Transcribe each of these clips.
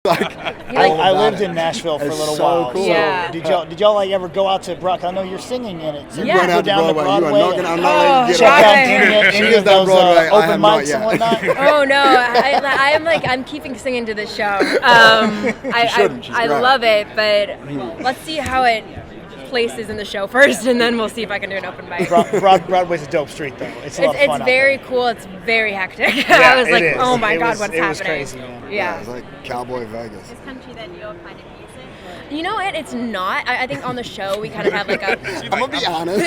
I lived in Nashville for a little while. Cool. So Yeah. did y'all like ever go out to Broadway? I know you're singing in it. So You Yeah. went go out to down Broadway. You are not and going to get check off. out any of those Broadway. I open have not mics yet. and whatnot. Oh no, I'm keeping singing to the show. shouldn't. She's I great. love it, but let's see how it places in the show first, and then we'll see if I can do an open mic. Broadway's a dope street though. It's a lot of fun. It's very cool. It's very hectic. Yeah, I was it like, is. oh my It god, was- what's it was happening? crazy, man. Yeah. It's like Cowboy Vegas. This country that you're kind of using? You know what? It's not. I think on the show we kind of have like a. I'm going to be honest. I'm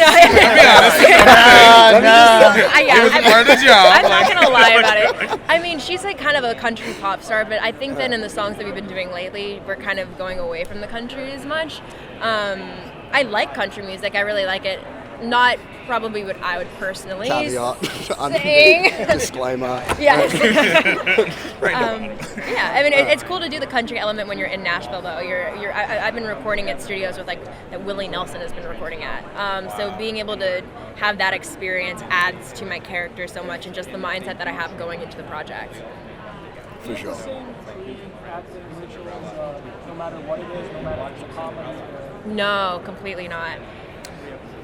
not gonna lie about it. I mean, she's like kind of a country pop star, but I think that in the songs that we've been doing lately, we're kind of going away from the country as much. I like country music. I really like it. Not probably what I would personally Caveat. sing. Disclaimer. Yeah. Yeah. I mean, it's cool to do the country element when you're in Nashville, though. I've been recording at studios with like that Willie Nelson has been recording at. So being able to have that experience adds to my character so much, and just the mindset that I have going into the project. For sure. No matter what it is, no matter if it's a comedy. No, completely not.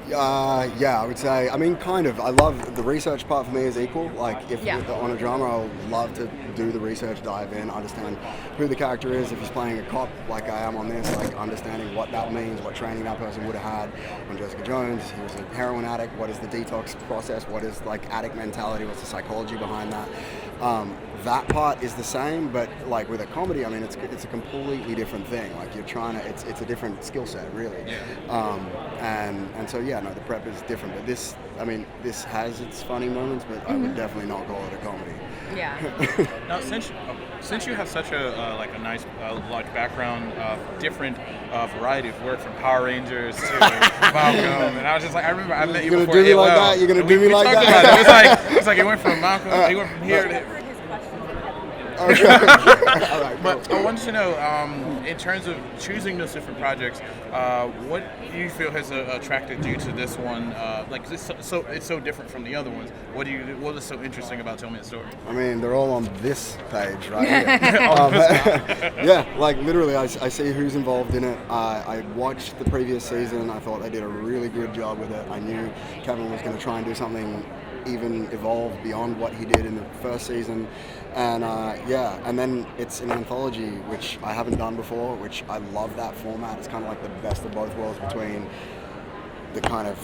Yeah, I would say. I mean, kind of. I love the research part. For me is equal. Like, if Yeah. on a drama, I'll love to do the research, dive in, understand who the character is. If he's playing a cop, like I am on this, like understanding what that means, what training that person would have had. On Jessica Jones, he was a heroin addict. What is the detox process? What is like addict mentality? What's the psychology behind that? That part is the same, but like with a comedy, I mean, it's a completely different thing. Like you're trying to, it's a different skill set, really. And so yeah, no, the prep is different. But this has its funny moments, but I would definitely not call it a comedy. Yeah. Now, since you have such a like a nice like background, different variety of work from Power Rangers to Malcolm, and I was just like, I remember I met you You're before gonna do me AOL. like that? You're gonna do me like talked that? about it. It's like it went from Malcolm, he went from here to. Okay. All right, But I wanted to know, in terms of choosing those different projects, what do you feel has attracted you to this one? Like, it's so different from the other ones. What is so interesting about Tell Me a Story? I mean, they're all on this page, right? Yeah, like literally, I see who's involved in it. I watched the previous season. I thought they did a really good job with it. I knew Kevin was going to try and do something even evolved beyond what he did in the first season. And and then it's an anthology, which I haven't done before, which I love that format. It's kind of like the best of both worlds between the kind of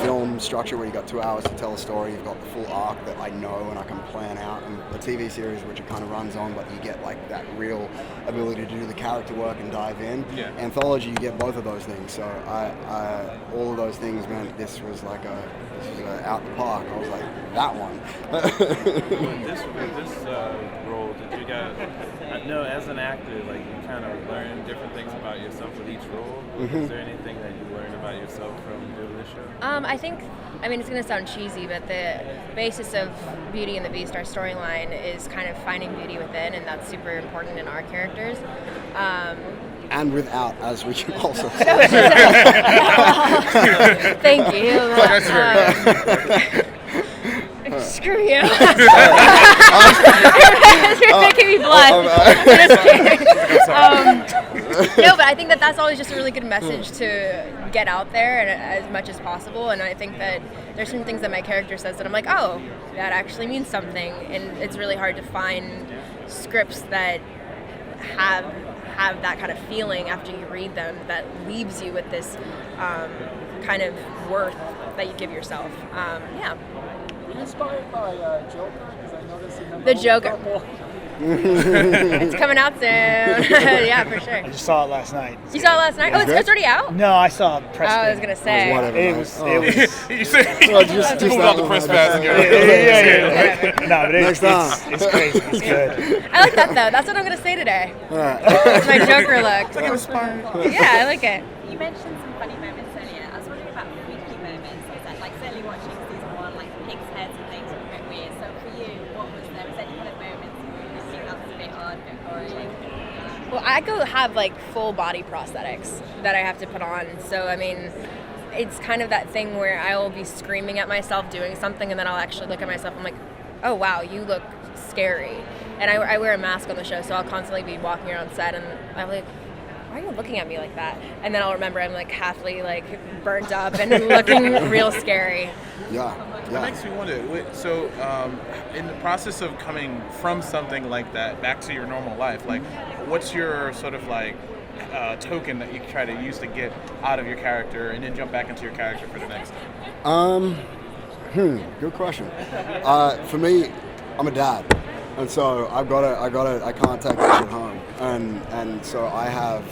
film structure where you got 2 hours to tell a story, you've got the full arc that I know and I can plan out, and the TV series which it kind of runs on, but you get like that real ability to do the character work and dive in. Yeah. Anthology, you get both of those things. So I all of those things meant this was out the park. I was like, that one. With this role, did you guys? I know as an actor, like you kind of learn different things about yourself with each role. Is there anything that you learned about yourself from doing this show? I think, it's going to sound cheesy, but the basis of Beauty and the Beast, our storyline, is kind of finding beauty within, and that's super important in our characters. And without, as we can also say. Thank you. Screw you. You're making me blush. Just kidding. No, but I think that's always just a really good message to get out there and as much as possible. And I think that there's some things that my character says that I'm like, oh, that actually means something. And it's really hard to find scripts that have that kind of feeling after you read them that leaves you with this kind of worth that you give yourself. You inspired by Joker? Because I noticed you have The Joker. It's coming out soon. Yeah, for sure. I just saw it last night. You saw it last night? Oh, it's already out? No, I saw a press. I was gonna say. Whatever. It mate. was. Oh. It was. You said just pulled that out the one, press man. pass and Yeah. No, but Next time. it's crazy. It's good. I like that though. That's what I'm gonna say today. It's my Joker look. Yeah, I like it. You mentioned some funny moments earlier. I was wondering about freaky moments. Is that like certainly watching season 1, like pigs' heads and things were a bit weird. So for you, what was there? Was there any kind of moments you think that was a bit odd, a bit gory? Well, I go have like full body prosthetics that I have to put on. So it's kind of that thing where I will be screaming at myself doing something, and then I'll actually look at myself. I'm like, oh wow, you look scary. And I wear a mask on the show, so I'll constantly be walking around set, and I'm like, why are you looking at me like that? And then I'll remember I'm like halfly like burnt up and looking real scary. Yeah. That makes me wonder. So, in the process of coming from something like that back to your normal life, like, what's your sort of like token that you try to use to get out of your character and then jump back into your character for the next time? Good question. For me, I'm a dad, and so I can't take this shit home, and so I have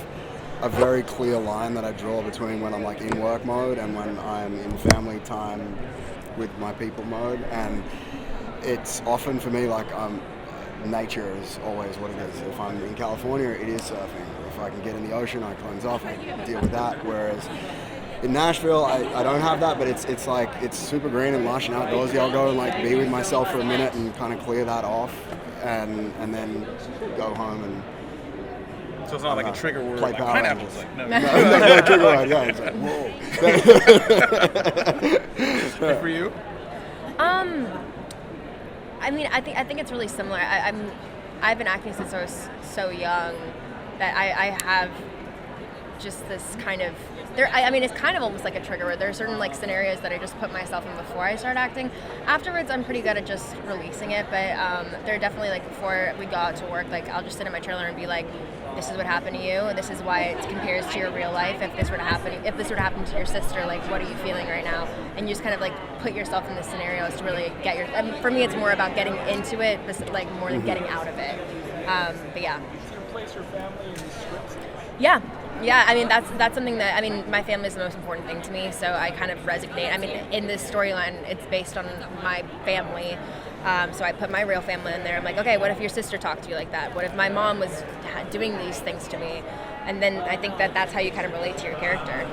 a very clear line that I draw between when I'm like in work mode and when I'm in family time with my people mode, and it's often for me like nature is always what it is. If I'm in California, it is surfing. If I can get in the ocean, I cleanse off, I deal with that. Whereas in Nashville, I don't have that, but it's like it's super green and lush and outdoorsy. I'll go and like be with myself for a minute and kind of clear that off, and then go home and. So it's not like a trigger word, Play like Power pineapples. Rangers. Like, no. No trigger word. Yeah, it's like whoa. And for you? I mean, I think it's really similar. I've been acting since I was so young that I have just this kind of I mean, it's kind of almost like a trigger word. There are certain like scenarios that I just put myself in before I start acting. Afterwards, I'm pretty good at just releasing it. But there are definitely like before we go out to work, like I'll just sit in my trailer and be like, "This is what happened to you. This is why it compares to your real life. If this were to happen to your sister, like what are you feeling right now?" And you just kind of like put yourself in the scenarios to really get your. I mean, for me, it's more about getting into it, like more than getting out of it. But yeah. Does it replace your family in the script? Yeah, I mean that's something that my family is the most important thing to me, so I kind of resonate. I mean, in this storyline, it's based on my family, so I put my real family in there. I'm like, okay, what if your sister talked to you like that? What if my mom was doing these things to me? And then I think that's how you kind of relate to your character.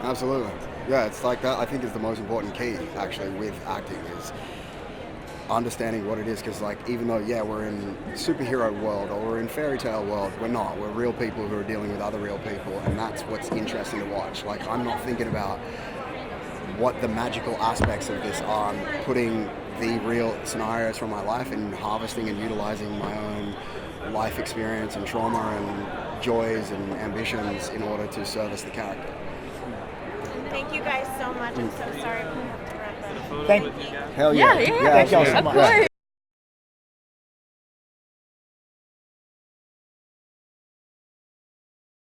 Absolutely. Yeah, it's like that. I think is the most important key actually with acting is understanding what it is, because like even though we're in superhero world or we're in fairy tale world, we're real people who are dealing with other real people, and that's what's interesting to watch. Like I'm not thinking about what the magical aspects of this are. I'm putting the real scenarios from my life and harvesting and utilizing my own life experience and trauma and joys and ambitions in order to service the character. Thank you guys so much. I'm so sorry we have to wrap up. Hell yeah. Yeah. Thank y'all so Of much. course.